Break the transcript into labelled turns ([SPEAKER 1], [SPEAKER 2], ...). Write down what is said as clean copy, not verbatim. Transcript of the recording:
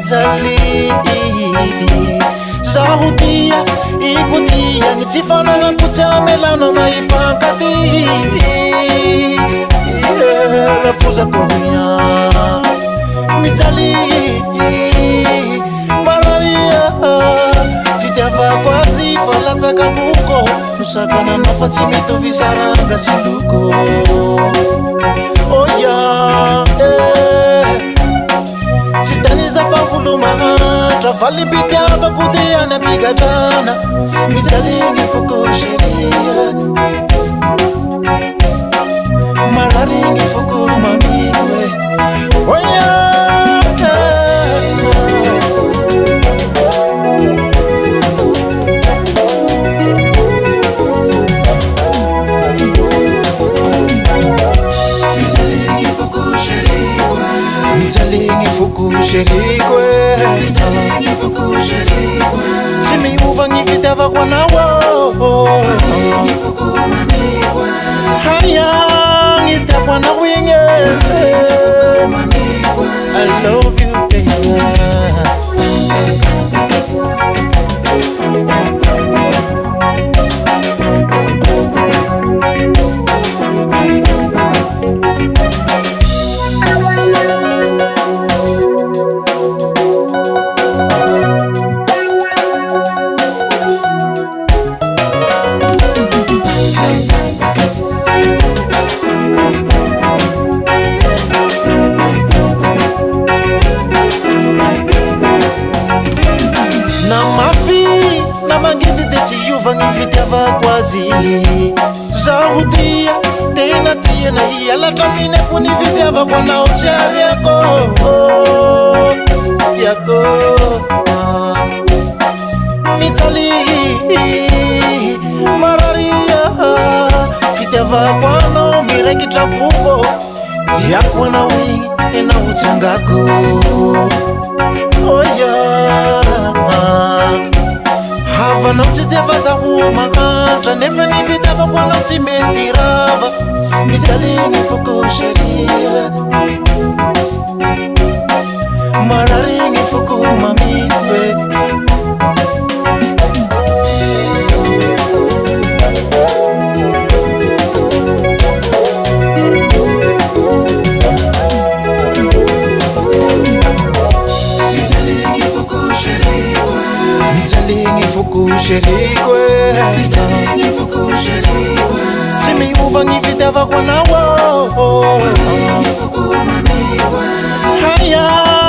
[SPEAKER 1] mitaly zaho tia ikotia ny tsy fanagnakotsy amelana na ifankaty rafozakoia mitaly mararia fitiavako azy falatsakaboko nosakananao fa tsy mitovy saranga sy loko oya tsy taniza fafolo mahantra valibitiavako dia any ampigadrana mizaligny foko sheria mararigny foko mamigny oya tsy miova gny fitiavako anao haya gny tiako anao igny I love you baby zaho tia tena tia na hialatraminy ako ny fitiavako anao tsy ariako tiako mitaly mararia fitiavako anao miraikitra boko diako anao igny enao tsy angako oya havanao tsy tefa zaho mahantra nefa ny fitiavako anao tsy mety rava mizaligny foko sheria mararigny foko mamigny tsy miova gny fitiavako anao haya